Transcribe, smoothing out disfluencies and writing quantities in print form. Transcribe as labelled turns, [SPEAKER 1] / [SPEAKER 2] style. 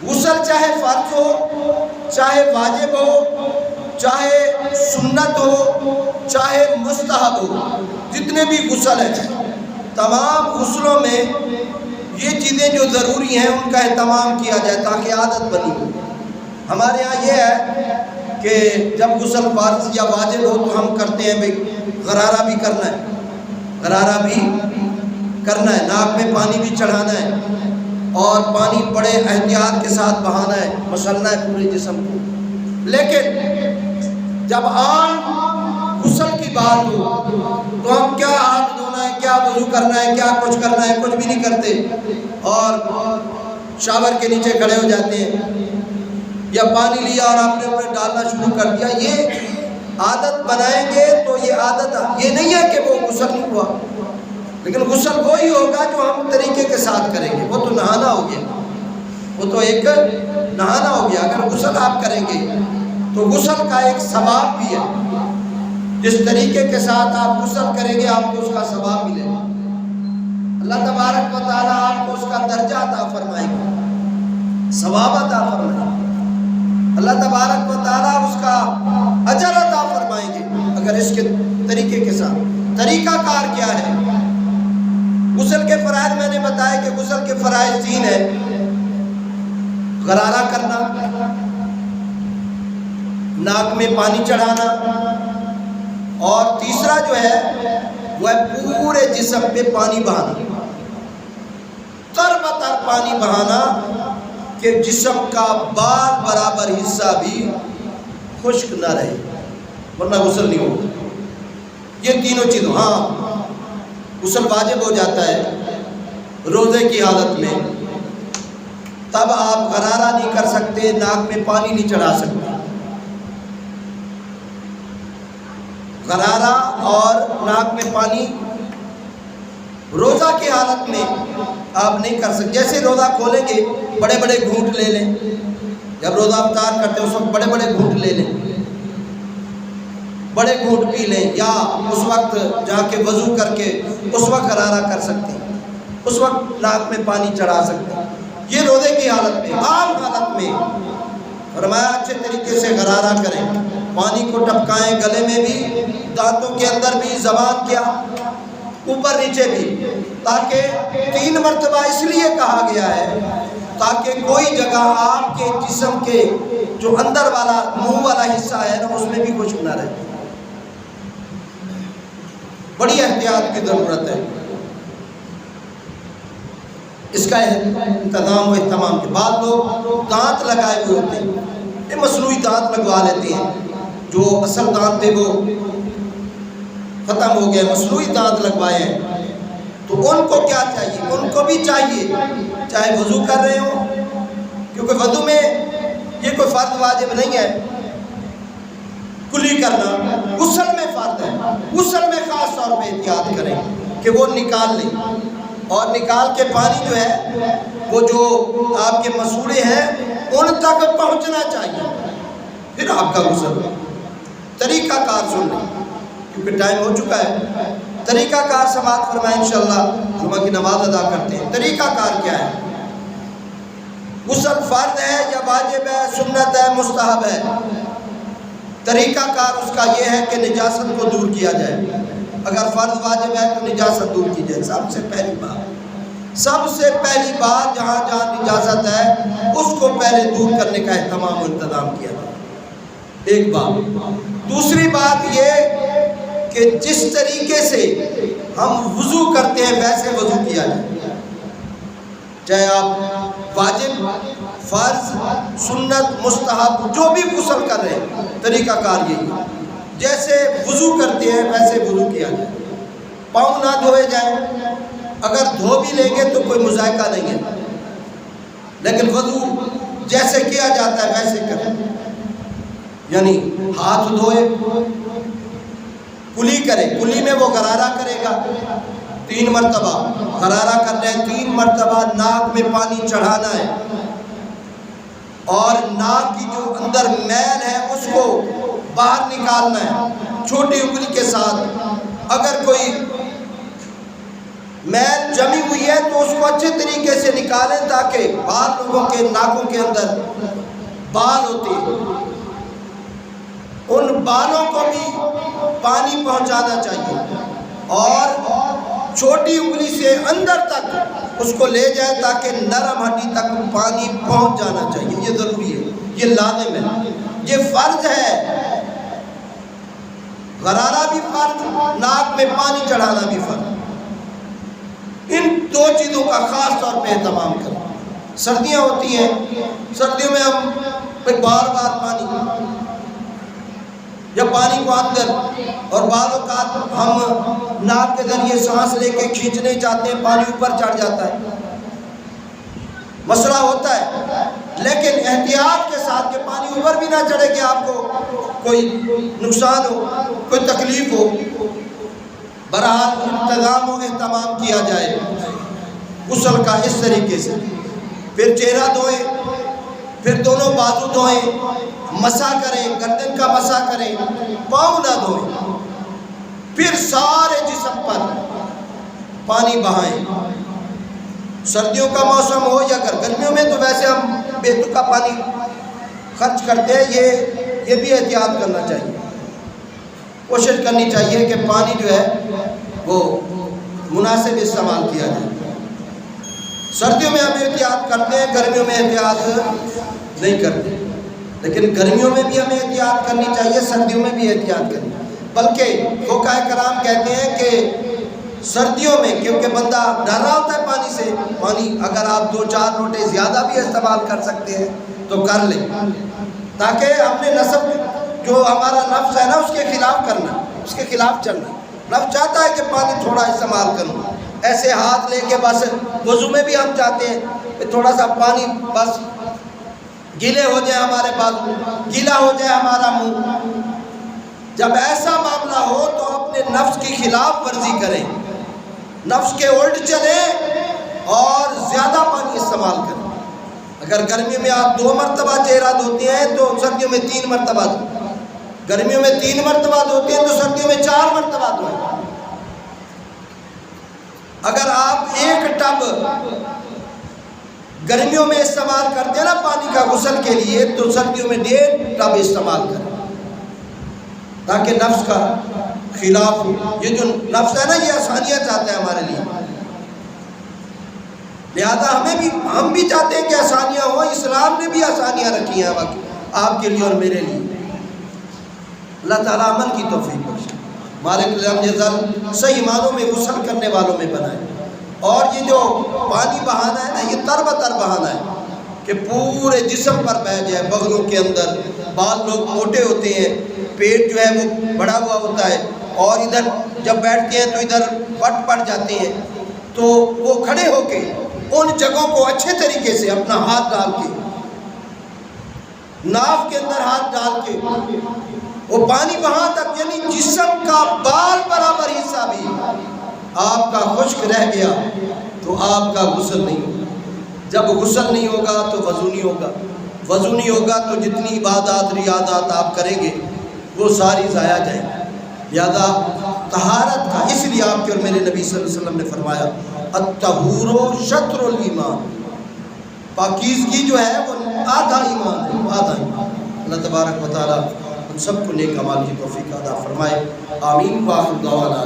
[SPEAKER 1] غسل چاہے فرض ہو، چاہے واجب ہو، چاہے سنت ہو، چاہے مستحب ہو، جتنے بھی غسل ہیں تمام غسلوں میں یہ چیزیں جو ضروری ہیں ان کا اہتمام کیا جائے تاکہ عادت بنی ہو۔ ہمارے ہاں یہ ہے کہ جب غسل فرض یا واجب ہو تو ہم کرتے ہیں بھئی غرارہ بھی کرنا ہے، غرارہ بھی کرنا ہے، ناک میں پانی بھی چڑھانا ہے اور پانی بڑے احتیاط کے ساتھ بہانا ہے، مچلنا ہے پورے جسم کو۔ لیکن جب عام غسل کی بات ہو تو ہم کیا ہاتھ دھونا ہے، کیا وضو کرنا ہے، کیا کچھ کرنا ہے، کچھ بھی نہیں کرتے اور شاور کے نیچے کھڑے ہو جاتے ہیں یا پانی لیا اور آپ نے اوپر ڈالنا شروع کر دیا۔ یہ عادت بنائیں گے تو یہ عادت یہ نہیں ہے کہ وہ غسل نہیں ہوا، لیکن غسل وہی ہوگا جو ہم طریقے کے ساتھ کریں گے، وہ تو نہانا ہو گیا، وہ تو ایک نہانا ہو گیا۔ اگر غسل آپ کریں گے تو غسل کا ایک ثواب بھی ہے، جس طریقے کے ساتھ آپ غسل کریں گے آپ کو اس کا ثواب ملے گا۔ اللہ تبارک و تعالیٰ آپ کو اس کا درجہ عطا فرمائے گا، ثواب عطا فرمائے گا، اللہ تبارک و تعالیٰ اس کا اجر عطا فرمائیں گے اگر اس کے طریقے کے ساتھ۔ طریقہ کار کیا ہے؟ غسل کے فرائض میں نے بتایا کہ غسل کے فرائض 3 ہیں: غرارہ کرنا، ناک میں پانی چڑھانا، اور تیسرا جو ہے وہ ہے پورے جسم پہ پانی بہانا، تر بتر پانی بہانا کہ جسم کا بال برابر حصہ بھی خشک نہ رہے، ورنہ غسل نہیں ہوگا۔ یہ تینوں چیزوں، ہاں غسل واجب ہو جاتا ہے روزے کی حالت میں، تب آپ غرارہ نہیں کر سکتے، ناک میں پانی نہیں چڑھا سکتے۔ غرارہ اور ناک میں پانی روزہ کی حالت میں آپ نہیں کر سکتے۔ جیسے روزہ کھولیں گے بڑے بڑے گھونٹ لے لیں، جب روزہ افطار کرتے ہیں اس وقت بڑے بڑے گھونٹ لے لیں، بڑے گھونٹ پی لیں، یا اس وقت جا کے وضو کر کے اس وقت غرارہ کر سکتے ہیں، اس وقت ناک میں پانی چڑھا سکتے ہیں۔ یہ روزے کی حالت میں۔ عام حالت میں فرمایا اچھے طریقے سے غرارہ کریں، پانی کو ٹپکائیں، گلے میں بھی، دانتوں کے اندر بھی، زبان کیا اوپر نیچے بھی، تاکہ 3 مرتبہ اس لیے کہا گیا ہے تاکہ کوئی جگہ آپ کے جسم کے جو اندر والا منہ والا حصہ ہے نا اس میں بھی خشک نہ رہے۔ بڑی احتیاط کی ضرورت ہے، اس کا انتظام و اہتمام کے بعد لوگ دانت لگائے ہوئے ہوتے ہیں، یہ مصنوعی دانت لگوا لیتے ہیں، جو اصل دانت تھے وہ ختم ہو گئے، مصنوعی دانت لگوائے ہیں۔ تو ان کو کیا چاہیے؟ ان کو بھی چاہیے چاہے وضو کر رہے ہوں، کیونکہ وضو میں یہ کوئی فرض واجب نہیں ہے کلی کرنا، غسل میں فرض ہے۔ غسل میں خاص طور پہ احتیاط کریں کہ وہ نکال لیں، اور نکال کے پانی جو ہے وہ جو آپ کے مسوڑے ہیں ان تک پہنچنا چاہیے، پھر آپ کا غسل۔ طریقہ کار سن لیں کیونکہ ٹائم ہو چکا ہے، طریقہ کار سماعت فرمائیں، انشاءاللہ جمعہ کی نماز ادا کرتے ہیں۔ طریقہ کار کیا ہے؟ غسل فرض ہے یا واجب ہے، سنت ہے، مستحب ہے؟ طریقہ کار اس کا یہ ہے کہ نجاست کو دور کیا جائے۔ اگر فرض واجب ہے تو نجاست دور کی جائے۔ سب سے پہلی بات جہاں جہاں نجاست ہے اس کو پہلے دور کرنے کا اہتمام و انتظام کیا جائے، ایک بات۔ دوسری بات یہ کہ جس طریقے سے ہم وضو کرتے ہیں ویسے وضو کیا جائے، چاہے آپ واجب، فرض، سنت، مستحب جو بھی غسل کر رہے ہیں، طریقہ کار یہی ہے، جیسے وضو کرتے ہیں ویسے وضو کیا جائے۔ پاؤں نہ دھوئے جائیں، اگر دھو بھی لیں گے تو کوئی مذائقہ نہیں ہے، لیکن وضو جیسے کیا جاتا ہے ویسے کریں، یعنی ہاتھ دھوئے، کلی کرے، کلی میں وہ غرارہ کرے گا 3 مرتبہ غرارہ کرنا ہے، 3 مرتبہ ناک میں پانی چڑھانا ہے، اور ناک کی جو اندر میل ہے اس کو باہر نکالنا ہے چھوٹی انگلی کے ساتھ۔ اگر کوئی میل جمی ہوئی ہے تو اس کو اچھے طریقے سے نکالیں، تاکہ بعض لوگوں کے ناکوں کے اندر بال ہوتے ہیں، ان بالوں کو بھی پانی پہنچانا چاہیے، اور چھوٹی انگلی سے اندر تک اس کو لے جائے تاکہ نرم ہڈی تک پانی پہنچ جانا چاہیے۔ یہ ضروری ہے، یہ لازم ہے، یہ فرض ہے۔ غرارہ بھی فرض، ناک میں پانی چڑھانا بھی فرض۔ ان دو چیزوں کا خاص طور پہ اہتمام کریں۔ سردیاں ہوتی ہیں، سردیوں میں ہم بار بار پانی یا پانی کو اندر، اور بعض اوقات ہم ناک کے ذریعے سانس لے کے کھینچنے چاہتے ہیں، پانی اوپر چڑھ جاتا ہے، مسئلہ ہوتا ہے۔ لیکن احتیاط کے ساتھ کہ پانی اوپر بھی نہ چڑھے کہ آپ کو کوئی نقصان ہو، کوئی تکلیف ہو۔ بہرحال انتظام و اہتمام کیا جائے غسل کا اس طریقے سے۔ پھر چہرہ دھوئیں، پھر دونوں بازو دھوئیں، مسح کریں، گردن کا مسح کریں، پاؤں نہ دھوئیں، پھر سارے جسم پر پانی بہائیں۔ سردیوں کا موسم ہو یا گرمیوں میں تو ویسے ہم بے تکا پانی خرچ کرتے ہیں، یہ بھی احتیاط کرنا چاہیے، کوشش کرنی چاہیے کہ پانی جو ہے وہ مناسب استعمال کیا جائے۔ سردیوں میں ہم احتیاط کرتے ہیں، گرمیوں میں احتیاط نہیں کرتے، لیکن گرمیوں میں بھی ہمیں احتیاط کرنی چاہیے، سردیوں میں بھی احتیاط کرنی۔ بلکہ فقہاء کرام کہتے ہیں کہ سردیوں میں کیونکہ بندہ ڈر رہا ہوتا ہے پانی سے، پانی اگر آپ 2-4 لوٹے زیادہ بھی استعمال کر سکتے ہیں تو کر لیں، تاکہ ہم نے نصب جو ہمارا نفس ہے نا اس کے خلاف کرنا، اس کے خلاف چلنا۔ نفس چاہتا ہے کہ پانی تھوڑا استعمال کروں، ایسے ہاتھ لے کے بس وضو میں بھی ہم چاہتے ہیں کہ تھوڑا سا پانی بس گیلے ہو جائے ہمارے بازو، گیلا ہو جائے ہمارا منہ۔ جب ایسا معاملہ ہو تو اپنے نفس کی خلاف ورزی کریں، نفس کے الٹ چلیں اور زیادہ پانی استعمال کریں۔ اگر گرمیوں میں آپ 2 مرتبہ چہرہ دھوتے ہیں تو سردیوں میں 3 مرتبہ دھوئیں، گرمیوں میں 3 مرتبہ دھوتے ہیں تو سردیوں میں 4 مرتبہ دھوئیں۔ اگر آپ 1 ٹب گرمیوں میں استعمال کرتے ہیں نا پانی کا غسل کے لیے، تو سردیوں میں 1.5 ٹب استعمال کریں، تاکہ نفس کا خلاف ہو۔ یہ جو نفس ہے نا یہ آسانیاں چاہتا ہے ہمارے لیے، لہذا ہم بھی چاہتے ہیں کہ آسانیاں ہوں۔ اسلام نے بھی آسانیاں رکھی ہیں آپ کے لیے اور میرے لیے۔ اللہ تعالیٰ عمل کی توفیق بخشے، مالک لم یزل صحیح معنوں میں غسل کرنے والوں میں بنائے۔ اور یہ جو پانی بہانا ہے نا یہ تر بتر بہانا ہے کہ پورے جسم پر بہہ جائے، بغلوں کے اندر۔ بعض لوگ موٹے ہوتے ہیں، پیٹ جو ہے وہ بڑا ہوا ہوتا ہے، اور ادھر جب بیٹھتے ہیں تو ادھر پٹ پڑ جاتے ہیں، تو وہ کھڑے ہو کے ان جگہوں کو اچھے طریقے سے اپنا ہاتھ ڈال کے، ناف کے اندر ہاتھ ڈال کے وہ پانی وہاں تک، یعنی جسم کا بال برابر حصہ بھی آپ کا خشک رہ گیا تو آپ کا غسل نہیں ہوگا۔ جب غسل نہیں ہوگا تو وضو نہیں ہوگا، وضو نہیں ہوگا تو جتنی عبادات ریاضات آپ کریں گے وہ ساری ضائع جائیں۔ لہذا طہارت کا، اس لیے آپ کے اور میرے نبی صلی اللہ علیہ وسلم نے فرمایا الطہور شطر الایمان، پاکیزگی جو ہے وہ آدھا ایمان ہے، آدھا ایمان۔ اللہ تبارک و تعالی ہم سب کو نیک اعمال کی توفیق عطا فرمائے، آمین۔ وآخر دعوانا